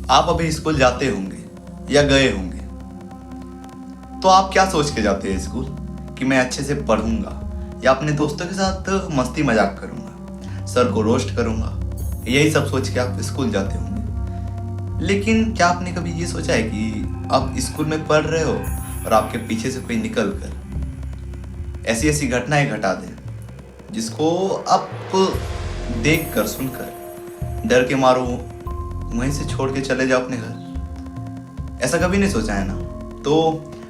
आप अभी स्कूल जाते होंगे या गए होंगे, तो आप क्या सोच के जाते हैं स्कूल? कि मैं अच्छे से पढ़ूंगा या अपने दोस्तों के साथ मस्ती मजाक करूंगा, सर को रोस्ट करूंगा, यही सब सोच के आप स्कूल जाते होंगे। लेकिन क्या आपने कभी ये सोचा है कि आप स्कूल में पढ़ रहे हो और आपके पीछे से कोई निकल कर ऐसी ऐसी घटनाएं घटा दे जिसको आप देख कर सुनकर डर के मारो वहीं से छोड़ के चले जाओ अपने घर? ऐसा कभी नहीं सोचा है ना? तो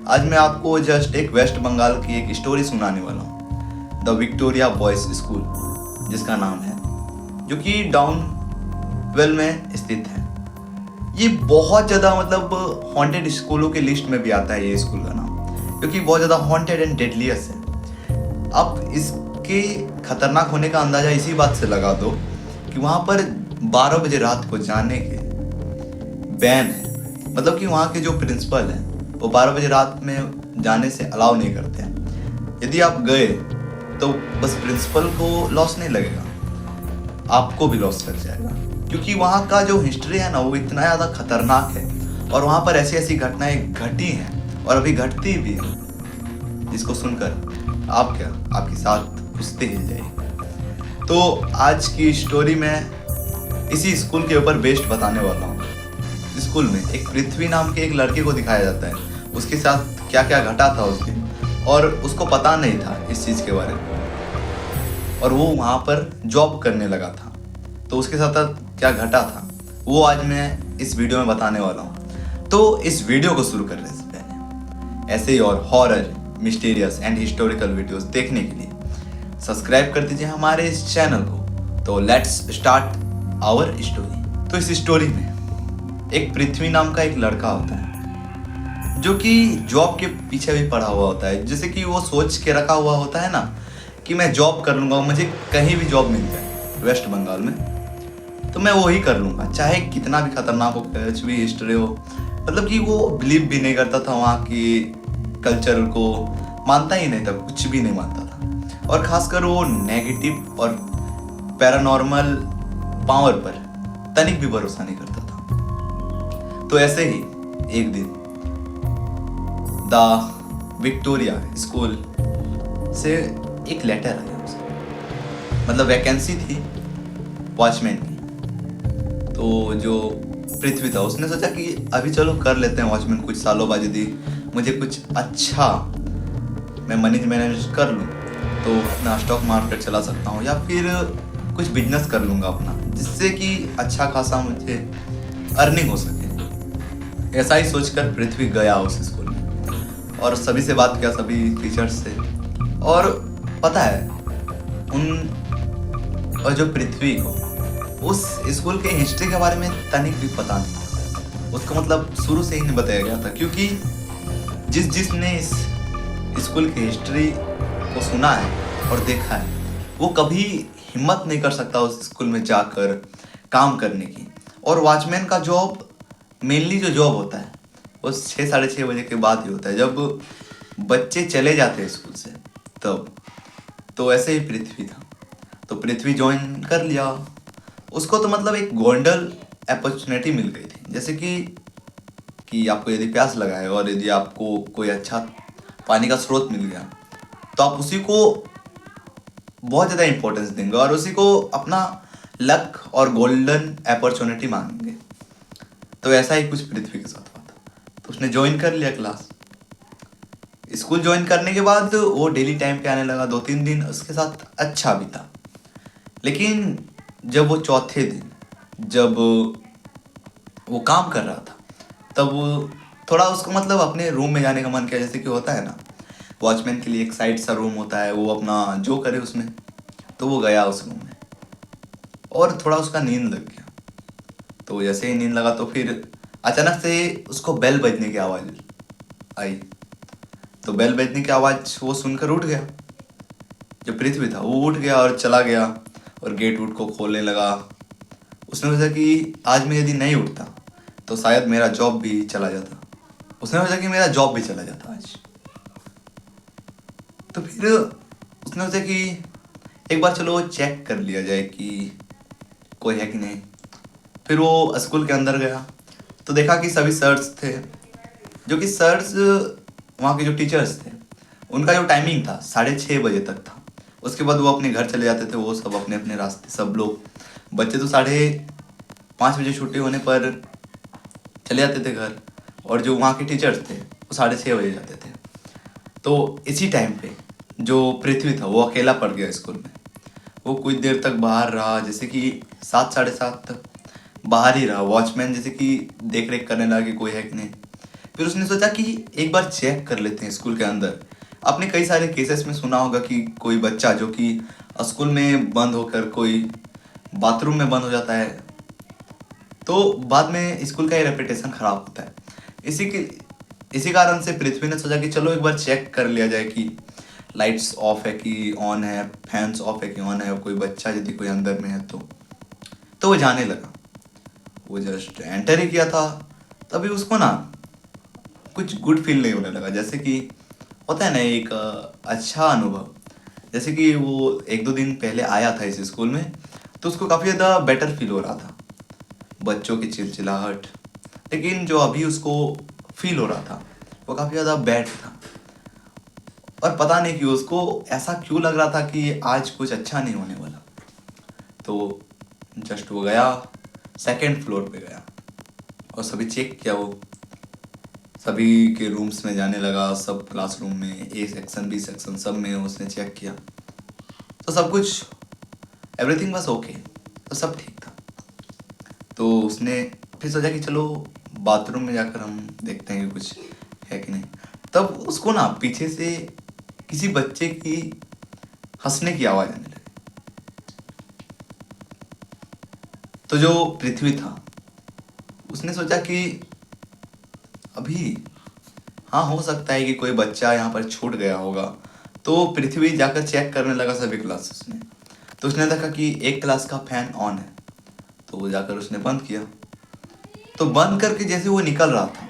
आज मैं आपको जस्ट एक वेस्ट बंगाल की एक स्टोरी सुनाने वाला हूँ, द विक्टोरिया बॉयज स्कूल जिसका नाम है, जो कि डाउन वेल में स्थित है। ये बहुत ज़्यादा मतलब हॉन्टेड स्कूलों के लिस्ट में भी आता है ये स्कूल का नाम, क्योंकि बहुत ज़्यादा हॉन्टेड एंड डेडलियस है। आप इसके खतरनाक होने का अंदाज़ा इसी बात से लगा दो कि वहाँ पर 12 बजे रात को जाने के बैन है। मतलब कि वहाँ के जो प्रिंसिपल हैं वो 12 बजे रात में जाने से अलाउ नहीं करते हैं। यदि आप गए तो बस प्रिंसिपल को लॉस नहीं लगेगा, आपको भी लॉस लग जाएगा, क्योंकि वहाँ का जो हिस्ट्री है ना वो इतना ज़्यादा खतरनाक है और वहाँ पर ऐसी ऐसी घटनाएं घटी हैं और अभी घटती भी हैं जिसको सुनकर आपके साथ कुश्ती हिल जाएगी। तो आज की स्टोरी में इसी स्कूल के ऊपर बेस्ड बताने वाला हूँ। स्कूल में एक पृथ्वी नाम के एक लड़के को दिखाया जाता है, उसके साथ क्या क्या घटा था उस दिन, और उसको पता नहीं था इस चीज़ के बारे में, और वो वहाँ पर जॉब करने लगा था। तो उसके साथ क्या घटा था वो आज मैं इस वीडियो में बताने वाला हूँ। तो इस वीडियो को शुरू करने से पहले ऐसे ही और horror, mysterious and historical videos देखने के लिए सब्सक्राइब कर दीजिए हमारे इस चैनल को। तो लेट्स स्टार्ट आवर स्टोरी। तो इस स्टोरी में एक पृथ्वी नाम का एक लड़का होता है जो कि जॉब के पीछे भी पड़ा हुआ होता है। जैसे कि वो सोच के रखा हुआ होता है ना कि मैं जॉब कर लूँगा, मुझे कहीं भी जॉब मिल जाए वेस्ट बंगाल में तो मैं वो ही कर लूँगा, चाहे कितना भी खतरनाक हो, कुछ भी हिस्ट्री हो। मतलब कि वो बिलीव भी नहीं करता था वहाँ की कल्चर को, मानता ही नहीं था, कुछ भी नहीं मानता था। और खासकर वो नेगेटिव और पैरानॉर्मल पावर पर तनिक भी भरोसा नहीं करता था। तो ऐसे ही एक दिन द विक्टोरिया स्कूल से एक लेटर आया उसे, मतलब वैकेंसी थी वॉचमैन की। तो जो पृथ्वी था उसने सोचा कि अभी चलो कर लेते हैं वॉचमैन, कुछ सालों बाद यदि मुझे कुछ अच्छा मैं मनी मैनेज कर लूँ तो अपना स्टॉक मार्केट चला सकता हूँ या फिर कुछ बिजनेस कर लूँगा अपना, जिससे कि अच्छा खासा मुझे अर्निंग हो सके। ऐसा ही सोचकर पृथ्वी गया उस स्कूल में और सभी से बात किया, सभी टीचर्स से। और पता है और जो पृथ्वी को उस स्कूल के हिस्ट्री के बारे में तनिक भी पता नहीं था। उसको मतलब शुरू से ही नहीं बताया गया था, क्योंकि जिसने इस स्कूल की हिस्ट्री को सुना है और देखा है वो कभी हिम्मत नहीं कर सकता उस स्कूल में जाकर काम करने की। और वॉचमैन का जॉब मेनली जो जॉब होता है वो 6 साढ़े 6 बजे के बाद ही होता है, जब बच्चे चले जाते हैं स्कूल से तब। तो ऐसे ही पृथ्वी था, तो पृथ्वी ज्वाइन कर लिया उसको। तो मतलब एक गोल्डन अपॉर्चुनिटी मिल गई थी, जैसे कि आपको यदि प्यास लगा है और यदि आपको कोई अच्छा पानी का स्रोत मिल गया तो आप उसी को बहुत ज़्यादा इंपॉर्टेंस देंगे और उसी को अपना लक और गोल्डन अपॉर्चुनिटी मानेंगे। तो ऐसा ही कुछ पृथ्वी के साथ हुआ था। तो उसने ज्वाइन कर लिया क्लास। स्कूल ज्वाइन करने के बाद वो डेली टाइम पे आने लगा। 2-3 दिन उसके साथ अच्छा भी था, लेकिन जब वो चौथे दिन जब वो काम कर रहा था तब थोड़ा उसको मतलब अपने रूम में जाने का मन किया। जैसे कि होता है ना वॉचमैन के लिए एक साइड सा रूम होता है, वो अपना जो करे उसमें। तो वो गया उस रूम में और थोड़ा उसका नींद लग गया। तो जैसे ही नींद लगा तो फिर अचानक से उसको बेल बजने की आवाज़ आई। तो बेल बजने की आवाज़ वो सुनकर उठ गया। जो पृथ्वी था वो उठ गया और चला गया और गेट वूट को खोलने लगा। उसने सोचा कि आज मैं यदि नहीं उठता तो शायद मेरा जॉब भी चला जाता। उसने सोचा कि मेरा जॉब भी चला जाता आज। तो फिर उसने सोचा कि एक बार चलो चेक कर लिया जाए कि कोई है कि नहीं। फिर वो स्कूल के अंदर गया तो देखा कि सभी सर्स थे, जो कि सर्स वहाँ के जो टीचर्स थे उनका जो टाइमिंग था 6:30 बजे तक था। उसके बाद वो अपने घर चले जाते थे, वो सब अपने अपने रास्ते, सब लोग बच्चे तो 5:30 बजे छुट्टी होने पर चले जाते थे घर, और जो वहाँ के टीचर्स थे वो 6:30 बजे जाते थे। तो इसी टाइम पे जो पृथ्वी था वो अकेला पड़ गया स्कूल में। वो कुछ देर तक बाहर रहा, जैसे कि 7 7:30 तक बाहर ही रहा। वॉचमैन जैसे कि देख रेख करने लगा कि कोई है कि नहीं। फिर उसने सोचा कि एक बार चेक कर लेते हैं स्कूल के अंदर। आपने कई सारे केसेस में सुना होगा कि कोई बच्चा जो कि स्कूल में बंद होकर कोई बाथरूम में बंद हो जाता है, तो बाद में स्कूल का ये रेपुटेशन खराब होता है। इसी कारण से पृथ्वी ने सोचा कि चलो एक बार चेक कर लिया जाए कि लाइट्स ऑफ है कि ऑन है, फैंस ऑफ है कि ऑन है, कोई बच्चा यदि कोई अंदर में है तो वो जाने लगा। वो जस्ट एंटर ही किया था, तभी उसको ना कुछ गुड फील नहीं होने लगा। जैसे कि होता है ना एक अच्छा अनुभव, जैसे कि वो 1 2 दिन पहले आया था इस स्कूल में, तो उसको काफ़ी ज़्यादा बेटर फील हो रहा था, बच्चों की चिलचिलाहट। लेकिन जो अभी उसको फील हो रहा था वो काफ़ी ज़्यादा बैड था, और पता नहीं कि उसको ऐसा क्यों लग रहा था कि आज कुछ अच्छा नहीं होने वाला। तो जस्ट वो गया, 2nd फ्लोर पे गया और सभी चेक किया। वो सभी के रूम्स में जाने लगा, सब क्लासरूम में, ए सेक्शन बी सेक्शन सब में उसने चेक किया। तो सब कुछ, एवरीथिंग वाज ओके, तो सब ठीक था। तो उसने फिर सोचा कि चलो बाथरूम में जाकर हम देखते हैं कि कुछ है कि नहीं। तब उसको ना पीछे से किसी बच्चे की हंसने की आवाज़ आने लगी। तो जो पृथ्वी था उसने सोचा कि अभी हाँ हो सकता है कि कोई बच्चा यहाँ पर छूट गया होगा। तो पृथ्वी जाकर चेक करने लगा सभी क्लासेस में। तो उसने देखा कि एक क्लास का फैन ऑन है, तो वो जाकर उसने बंद किया। तो बंद करके जैसे वो निकल रहा था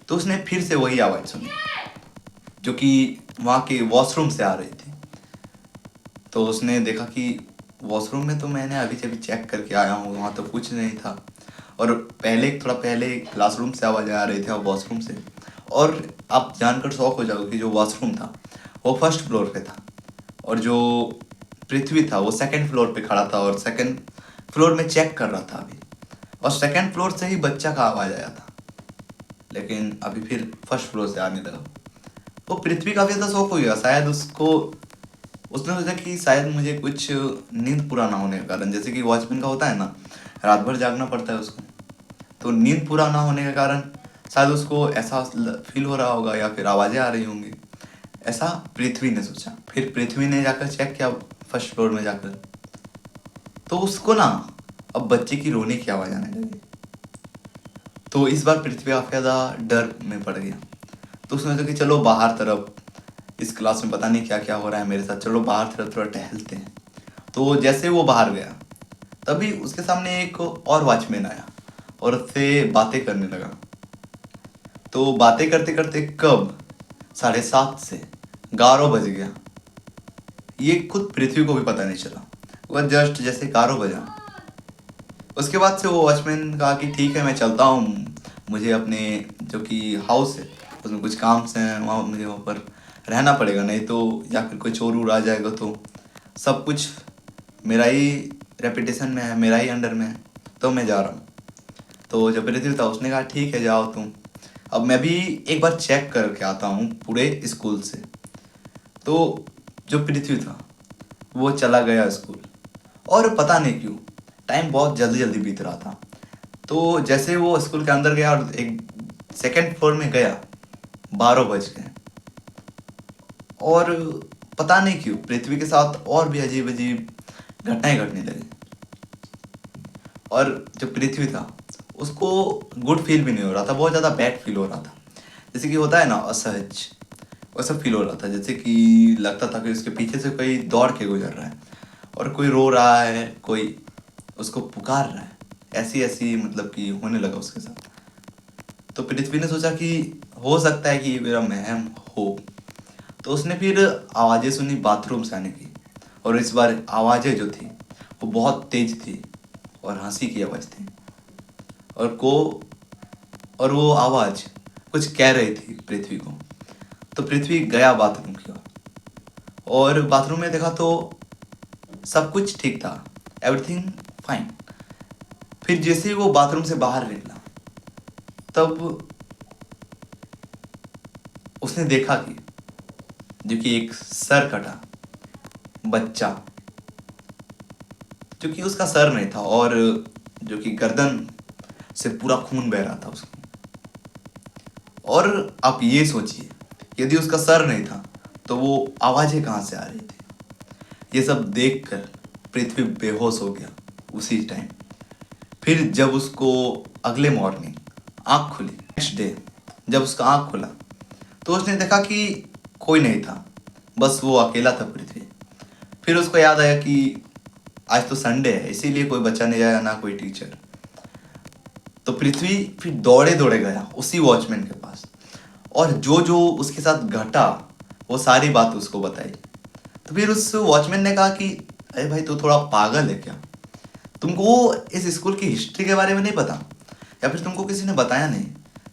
तो उसने फिर से वही आवाज़ सुनी, जो कि वहाँ के वॉशरूम से आ रही थी। तो उसने देखा कि वॉशरूम में तो मैंने अभी से अभी चेक करके आया हूँ, वहाँ तो कुछ नहीं था। और थोड़ा पहले क्लासरूम से आवाज़ आ रही थी और वॉशरूम से। और आप जानकर शॉक हो जाओगे कि जो वॉशरूम था वो 1st फ्लोर पे था, और जो पृथ्वी था वो 2nd फ्लोर पे खड़ा था और 2nd फ्लोर में चेक कर रहा था अभी। और 2nd फ्लोर से ही बच्चा का आवाज़ आया था, लेकिन अभी फिर 1st फ्लोर से आने लगा। तो पृथ्वी काफ़ी ज़्यादा शॉक हो गया। शायद उसने सोचा कि शायद मुझे कुछ नींद पूरा ना होने के कारण, जैसे कि वॉचमैन का होता है ना, रात भर जागना पड़ता है उसको, तो नींद पूरा ना होने के कारण शायद उसको ऐसा फील हो रहा होगा या फिर आवाज़ें आ रही होंगी, ऐसा पृथ्वी ने सोचा। फिर पृथ्वी ने जाकर चेक किया 1st फ्लोर में जाकर, तो उसको ना अब बच्चे की रोने की आवाज़ आने लगी। तो इस बार पृथ्वी काफ़ी ज़्यादा डर में पड़ गया। तो उसने सोचा कि चलो बाहर तरफ, इस क्लास में पता नहीं क्या क्या हो रहा है मेरे साथ, चलो बाहर तरफ थोड़ा टहलते हैं। तो जैसे वो बाहर गया तभी उसके सामने एक और वॉचमैन आया और उससे बातें करने लगा। तो बातें करते करते कब 7:30 से 11 बज गया, ये खुद पृथ्वी को भी पता नहीं चला। वह जस्ट जैसे 11 बजा, उसके बाद से वो वॉचमैन कहा कि ठीक है मैं चलता हूँ, मुझे अपने जो कि हाउस है उसमें कुछ काम से हैं, वहाँ मुझे वहाँ पर रहना पड़ेगा, नहीं तो जाकर कोई चोर उड़ आ जाएगा तो सब कुछ मेरा ही रेपुटेशन में है, मेरा ही अंडर में है, तो मैं जा रहा हूँ। तो जब पृथ्वी था उसने कहा ठीक है जाओ तुम, अब मैं भी एक बार चेक करके आता हूँ पूरे स्कूल से। तो जो पृथ्वी था वो चला गया स्कूल, और पता नहीं क्यों टाइम बहुत जल्दी जल्दी बीत रहा था। तो जैसे वो स्कूल के अंदर गया और एक 2nd फ्लोर में गया, 12 बज गए। और पता नहीं क्यों पृथ्वी के साथ और भी अजीब अजीब घटनाएं घटने लगी। और जो पृथ्वी था उसको गुड फील भी नहीं हो रहा था, बहुत ज़्यादा बैड फील हो रहा था। जैसे कि होता है ना असहज, वैसा फील हो रहा था। जैसे कि लगता था कि उसके पीछे से कोई दौड़ के गुजर रहा है और कोई रो रहा है, कोई उसको पुकार रहा है, ऐसी ऐसी मतलब कि होने लगा उसके साथ। तो पृथ्वी ने सोचा कि हो सकता है कि ये मेरा वहम हो। तो उसने फिर आवाज़ें सुनी बाथरूम से आने की, और इस बार आवाज़ें जो थी वो बहुत तेज थी और हंसी की आवाज़ थी, और को और वो आवाज़ कुछ कह रही थी पृथ्वी को। तो पृथ्वी गया बाथरूम की ओर, और बाथरूम में देखा तो सब कुछ ठीक था, एवरीथिंग फाइन। फिर जैसे ही वो बाथरूम से बाहर निकला तब उसने देखा कि जो कि एक सर कटा बच्चा, जो कि उसका सर नहीं था और जो कि गर्दन से पूरा खून बह रहा था उसको। और आप ये सोचिए, यदि उसका सर नहीं था तो वो आवाजें कहाँ से आ रही थी। ये सब देखकर पृथ्वी बेहोश हो गया उसी टाइम। फिर जब उसको अगले मॉर्निंग आँख खुली, नेक्स्ट डे जब उसका आँख खुला तो उसने देखा कि कोई नहीं था, बस वो अकेला था पृथ्वी। फिर उसको याद आया कि आज तो संडे है, इसीलिए कोई बच्चा नहीं आया, ना कोई टीचर। तो पृथ्वी फिर दौड़े दौड़े गया उसी वॉचमैन के पास, और जो जो उसके साथ घटा वो सारी बात उसको बताई। तो फिर उस वॉचमैन ने कहा कि अरे भाई, तू थोड़ा पागल है क्या? तुमको इस स्कूल की हिस्ट्री के बारे में नहीं पता, या फिर तुमको किसी ने बताया नहीं?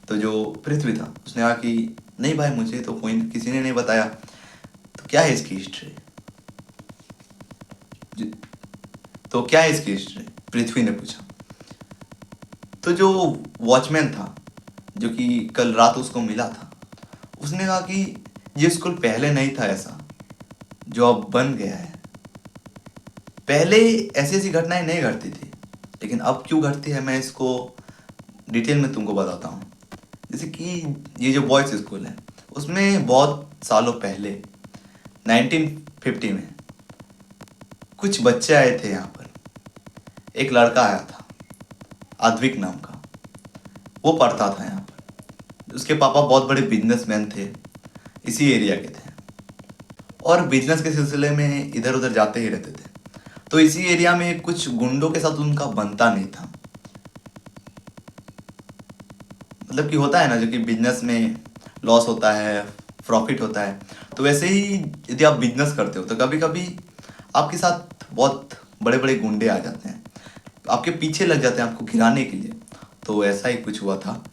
तो जो पृथ्वी था उसने कहा कि नहीं भाई, मुझे तो कोई किसी ने नहीं बताया। तो क्या है इसकी हिस्ट्री? तो क्या है इसकी हिस्ट्री? पृथ्वी ने पूछा। तो जो वॉचमैन था, जो कि कल रात उसको मिला था, उसने कहा कि ये स्कूल पहले नहीं था ऐसा जो अब बन गया है। पहले ऐसी ऐसी घटनाएं नहीं घटती थी, लेकिन अब क्यों घटती है मैं इसको डिटेल में तुमको बताता हूँ। जैसे कि ये जो बॉयज़ स्कूल है उसमें बहुत सालों पहले 1950 में कुछ बच्चे आए थे यहाँ पर। एक लड़का आया था अद्विक नाम का, वो पढ़ता था यहाँ पर। उसके पापा बहुत बड़े बिजनेसमैन थे, इसी एरिया के थे, और बिजनेस के सिलसिले में इधर उधर जाते ही रहते थे। तो इसी एरिया में कुछ गुंडों के साथ उनका बनता नहीं था। मतलब कि होता है ना, जो कि बिजनेस में लॉस होता है, प्रॉफिट होता है। तो वैसे ही यदि आप बिजनेस करते हो तो कभी कभी आपके साथ बहुत बड़े बड़े गुंडे आ जाते हैं, आपके पीछे लग जाते हैं आपको गिराने के लिए। तो ऐसा ही कुछ हुआ था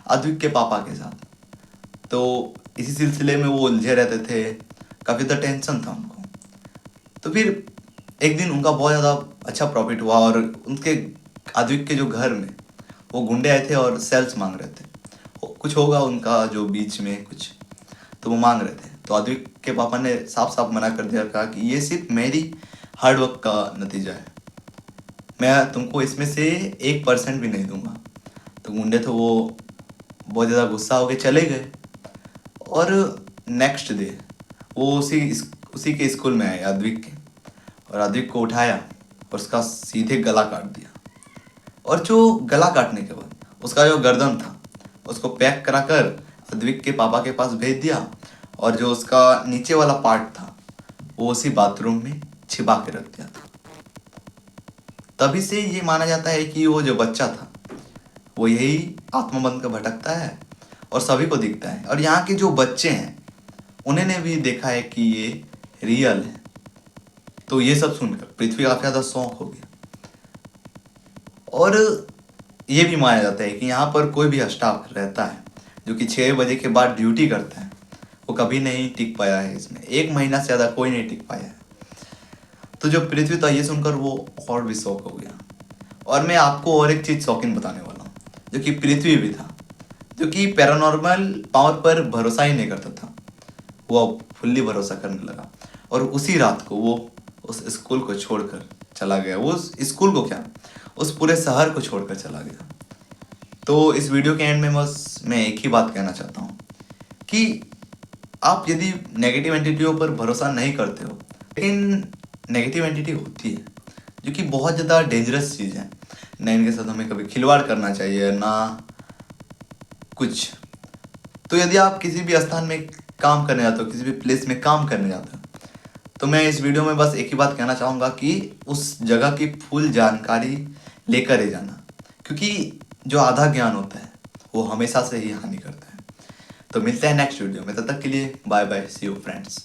अद्विक के पापा के साथ। तो इसी सिलसिले में वो उलझे रहते थे, काफ़ी ज़्यादा टेंशन था उनको। तो फिर एक दिन उनका बहुत ज़्यादा अच्छा प्रॉफिट हुआ, और उनके अद्विक के जो घर में वो गुंडे आए थे और सेल्स मांग रहे थे। कुछ होगा उनका जो बीच में कुछ, तो वो मांग रहे थे। तो अद्विक के पापा ने साफ साफ मना कर दिया, कहा कि ये सिर्फ मेरी हार्डवर्क का नतीजा है, मैं तुमको इसमें से 1% भी नहीं दूंगा। तो गुंडे तो वो बहुत ज़्यादा गुस्सा हो के चले गए। और नेक्स्ट डे वो उसी के स्कूल में आए अद्विक के, और अद्विक को उठाया और उसका सीधे गला काट दिया। और जो गला काटने के बाद उसका जो गर्दन था उसको पैक करा कर अद्विक के पापा के पास भेज दिया, और जो उसका नीचे वाला पार्ट था वो उसी बाथरूम में छिपा के रख दिया था। तभी से ये माना जाता है कि वो जो बच्चा था वो यही आत्मा बनकर भटकता है और सभी को दिखता है, और यहाँ के जो बच्चे हैं उन्होंने भी देखा है कि ये रियल है। तो ये सब सुनकर पृथ्वी काफ़ी ज़्यादा शौक हो गया, और ये भी माना जाता है कि यहाँ पर कोई भी स्टाफ रहता है जो कि 6 बजे के बाद ड्यूटी करता है, वो कभी नहीं टिक पाया है इसमें। 1 महीना से ज़्यादा कोई नहीं टिक पाया है। तो जो पृथ्वी था ये सुनकर वो और भी शौक हो गया। और मैं आपको और एक चीज़ शौकीन बताने वाला हूँ, जो कि पृथ्वी भी था, जो कि पैरानॉर्मल पावर पर भरोसा ही नहीं करता था, वो अब फुल्ली भरोसा करने लगा। और उसी रात को वो उस स्कूल को छोड़कर चला गया। वो उस स्कूल को क्या, उस पूरे शहर को छोड़कर चला गया। तो इस वीडियो के एंड में बस मैं एक ही बात कहना चाहता हूँ कि आप यदि नेगेटिव एंटिटियों पर भरोसा नहीं करते हो, लेकिन नेगेटिव एंटिटी होती है जो कि बहुत ज़्यादा डेंजरस चीज़ है ना, इनके साथ हमें कभी खिलवाड़ करना चाहिए ना कुछ। तो यदि आप किसी भी स्थान में काम करने जाते हो, किसी भी प्लेस में काम करने जाते हो, तो मैं इस वीडियो में बस एक ही बात कहना चाहूँगा कि उस जगह की फुल जानकारी लेकर ही जाना, क्योंकि जो आधा ज्ञान होता है वो हमेशा से ही हानि करता है। तो मिलते हैं नेक्स्ट वीडियो में, तब तक के लिए bye bye, see you friends.